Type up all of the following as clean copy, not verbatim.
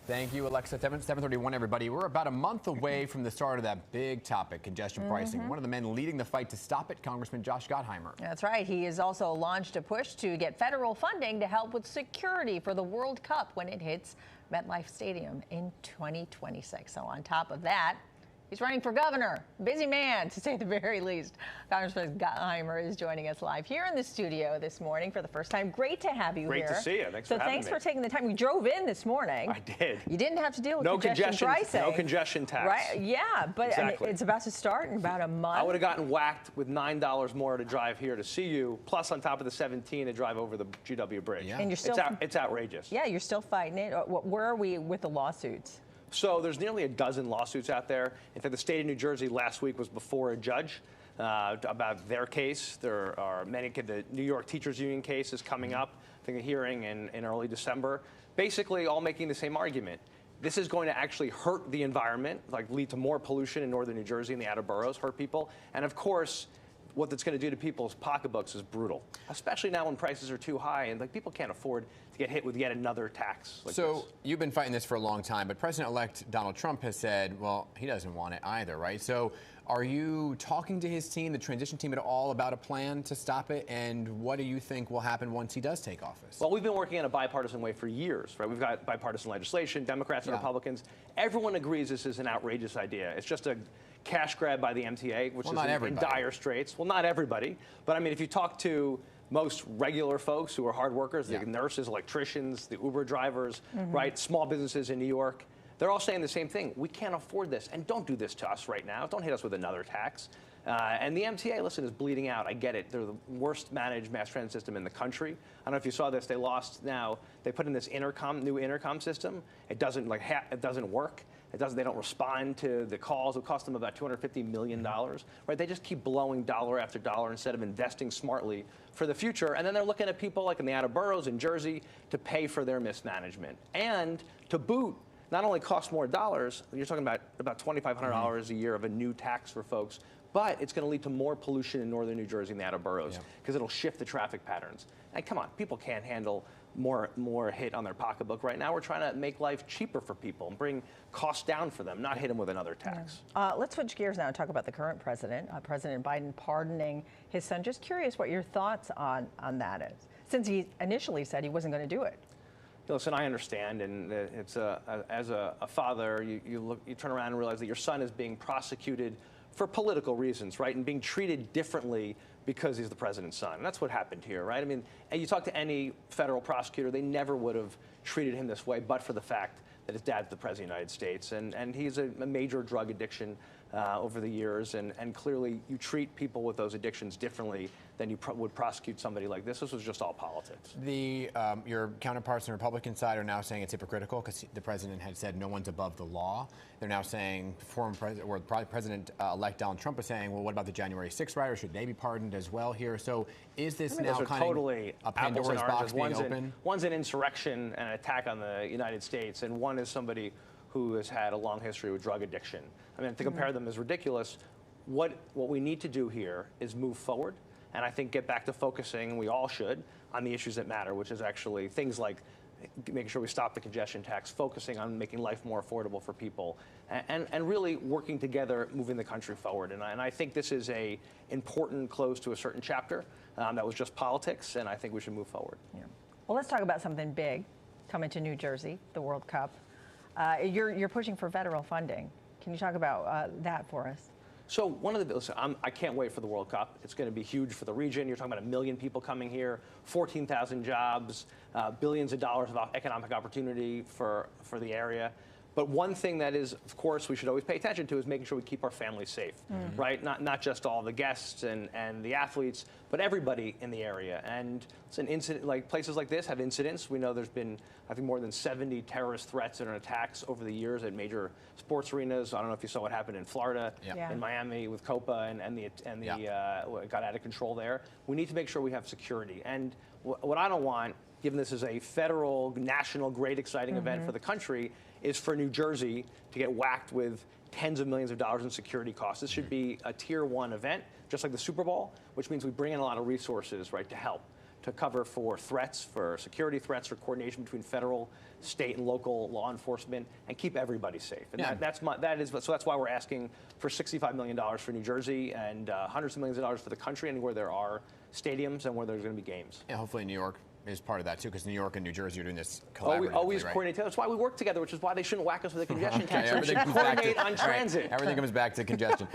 Thank you, Alexa. 7:31, everybody. We're about a month away from the start of that big topic, congestion pricing. One of the men leading the fight to stop it, Congressman Josh Gottheimer. That's right. He has also launched a push to get federal funding to help with security for the World Cup when it hits MetLife Stadium in 2026. So on top of that, he's running for governor. Busy man, to say the very least. Congressman Gottheimer is joining us live here in the studio this morning for the first time. Great to have you here. Great to see you. Thanks for having me. So thanks for taking the time. You drove in this morning. I did. You didn't have to deal with no congestion pricing. No congestion tax. Right? Yeah, but exactly. I mean, it's about to start in about a month. I would have gotten whacked with $9 more to drive here to see you, plus on top of the 17 to drive over the GW Bridge. Yeah. And you're still, it's outrageous. Yeah, you're still fighting it. Where are we with the lawsuits? So there's nearly a dozen lawsuits out there. In fact, the state of New Jersey last week was before a judge about their case. There are many. The New York Teachers Union case is coming up. I think a hearing in early December. Basically, all making the same argument. This is going to actually hurt the environment, like lead to more pollution in northern New Jersey and the outer boroughs, hurt people. And of course, what that's going to do to people's pocketbooks is brutal, especially now when prices are too high and like people can't afford to get hit with yet another tax. Like so this. You've been fighting this for a long time, but President-elect Donald Trump has said, well, he doesn't want it either, right? So are you talking to his team, the transition team, at all about a plan to stop it? And what do you think will happen once he does take office? Well, we've been working in a bipartisan way for years, right? We've got bipartisan legislation, Democrats and Republicans. Everyone agrees this is an outrageous idea. It's just a cash grab by the MTA, which is in dire straits. Well, not everybody, but I mean, if you talk to most regular folks who are hard workers, the nurses, electricians, the Uber drivers, right, small businesses in New York, they're all saying the same thing. We can't afford this, and don't do this to us right now. Don't hit us with another tax. And the MTA, listen, is bleeding out. I get it. They're the worst managed mass transit system in the country. I don't know if you saw this. They lost now. They put in this new intercom system. It doesn't it doesn't work. They don't respond to the calls. It cost them about $250 million. Right? They just keep blowing dollar after dollar instead of investing smartly for the future. And then they're looking at people like in the outer boroughs in Jersey to pay for their mismanagement. And to boot, not only cost more dollars, you're talking about $2,500 a year of a new tax for folks, but it's going to lead to more pollution in northern New Jersey and the outer boroughs because it'll shift the traffic patterns. And come on, people can't handle more hit on their pocketbook right now. We're trying to make life cheaper for people and bring costs down for them, not hit them with another tax. Let's switch gears now and talk about the current president, President Biden pardoning his son. Just curious what your thoughts on that is, since he initially said he wasn't going to do it. Listen, I understand, and it's as a father, you turn around and realize that your son is being prosecuted for political reasons, right, and being treated differently because he's the president's son. And that's what happened here, right? I mean, and you talk to any federal prosecutor, they never would have treated him this way, but for the fact that his dad's the president of the United States, and he's a major drug addiction over the years, and clearly you treat people with those addictions differently than you would prosecute somebody like this. This was just all politics. Your counterparts on the Republican side are now saying it's hypocritical because the president had said no one's above the law. They're now saying President-elect Donald Trump is saying, well, what about the January 6th rioters? Should they be pardoned as well here? So is this now kind totally of a Pandora's box being open? One's an insurrection and an attack on the United States, and one is somebody who has had a long history with drug addiction. I mean, to compare them is ridiculous. What we need to do here is move forward, and I think get back to focusing, and we all should, on the issues that matter, which is actually things like making sure we stop the congestion tax, focusing on making life more affordable for people, and really working together, moving the country forward. And I think this is a important close to a certain chapter that was just politics, and I think we should move forward. Yeah. Well, let's talk about something big coming to New Jersey, the World Cup. You're pushing for federal funding. Can you talk about that for us? So listen, I can't wait for the World Cup. It's going to be huge for the region. You're talking about 1 million people coming here, 14,000 jobs, billions of dollars of economic opportunity for the area. But one thing that is, of course, we should always pay attention to is making sure we keep our families safe, right? Not just all the guests and the athletes, but everybody in the area. And it's an incident, like places like this have incidents. We know there's been, I think, more than 70 terrorist threats and attacks over the years at major sports arenas. I don't know if you saw what happened in Florida, in Miami with Copa, and it got out of control there. We need to make sure we have security. And what I don't want, given this is a federal, national, great, exciting event for the country, is for New Jersey to get whacked with tens of millions of dollars in security costs. This should be a tier 1 event, just like the Super Bowl, which means we bring in a lot of resources, right, to help to cover for threats, for security threats, or coordination between federal, state, and local law enforcement, and keep everybody safe. And that's why we're asking for $65 million for New Jersey and hundreds of millions of dollars for the country, anywhere there are stadiums and where there's going to be games. Yeah, hopefully New York is part of that too, because New York and New Jersey are doing this collaboratively. Always right? coordinate. That's why we work together, which is why they shouldn't whack us with a congestion tax. Okay, We should coordinate on transit. Right, everything comes back to congestion.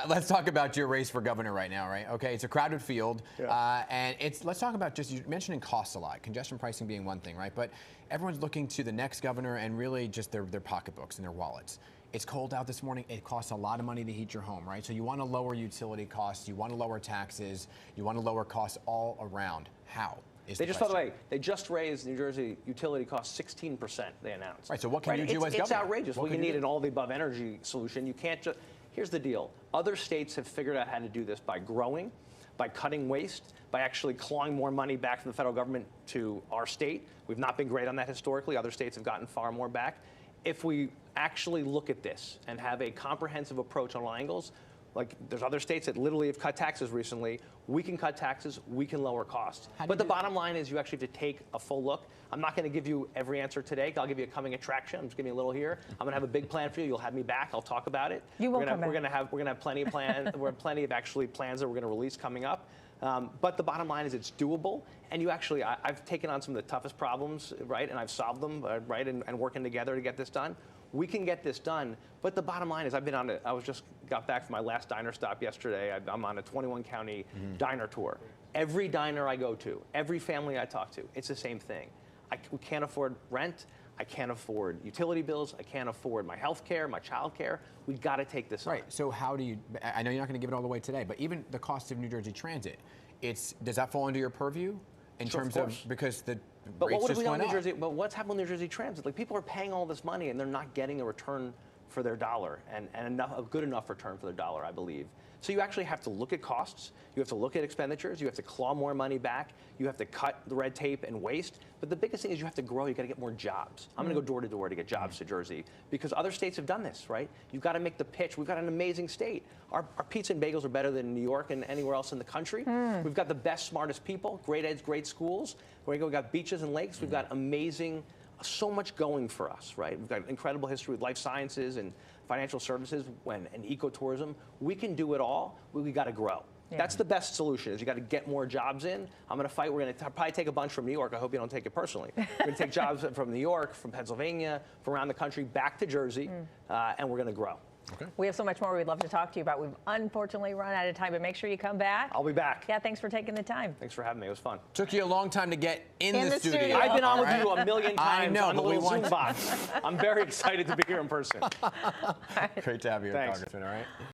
Let's talk about your race for governor right now, right? Okay, it's a crowded field, and let's talk about you mentioning costs a lot, congestion pricing being one thing, right? But everyone's looking to the next governor and really just their pocketbooks and their wallets. It's cold out this morning. It costs a lot of money to heat your home, right? So you want to lower utility costs, you want to lower taxes, you want to lower costs all around. How? By the way, they just raised New Jersey utility costs 16%, they announced. Right, so what can you do as governor? It's outrageous. Well, you need an all-the-above energy solution. You can't just... Here's the deal. Other states have figured out how to do this by growing, by cutting waste, by actually clawing more money back from the federal government to our state. We've not been great on that historically. Other states have gotten far more back. If we actually look at this and have a comprehensive approach on all angles, like there's other states that literally have cut taxes recently. We can cut taxes, we can lower costs. But the bottom line is you actually have to take a full look. I'm not going to give you every answer today. I'll give you a coming attraction. I'm just giving you a little here. I'm going to have a big plan for you. You'll have me back. I'll talk about it. You will come back. We're going to have plenty of plans. We're plenty of actually plans that we're going to release coming up. But the bottom line is it's doable. And you actually, I've taken on some of the toughest problems, right? And I've solved them, right? And working together to get this done. We can get this done, but the bottom line is I got back from my last diner stop yesterday. I'm on a 21 county diner tour. Every diner I go to, every family I talk to, it's the same thing. We can't afford rent. I can't afford utility bills. I can't afford my health care, my child care. We've got to take this on. Right, so how do you, I know you're not going to give it all away today, but even the cost of New Jersey Transit, does that fall under your purview? In terms of, because the rates just went up. But what's happening with New Jersey Transit? Like, people are paying all this money and they're not getting a return for their dollar, and a good enough return for their dollar, I believe. So you actually have to look at costs, you have to look at expenditures, you have to claw more money back, you have to cut the red tape and waste. But the biggest thing is you have to grow, you got to get more jobs. I'm going to go door to door to get jobs to Jersey, because other states have done this, right? You've got to make the pitch. We've got an amazing state. Our pizza and bagels are better than New York and anywhere else in the country. We've got the best, smartest people, great eds, great schools. We've got beaches and lakes. We've got amazing, so much going for us, right? We've got incredible history with life sciences and financial services and ecotourism. We can do it all. We got to grow. Yeah. That's the best solution, is you got to get more jobs in. I'm going to fight. We're going to probably take a bunch from New York. I hope you don't take it personally. We're going to take jobs from New York, from Pennsylvania, from around the country, back to Jersey, and we're going to grow. Okay. We have so much more we'd love to talk to you about. We've unfortunately run out of time, but make sure you come back. I'll be back. Yeah, thanks for taking the time. Thanks for having me. It was fun. Took you a long time to get in the studio. I've been on with you a million times on the little Zoom box. I'm very excited to be here in person. Great to have you here, Congressman, all right?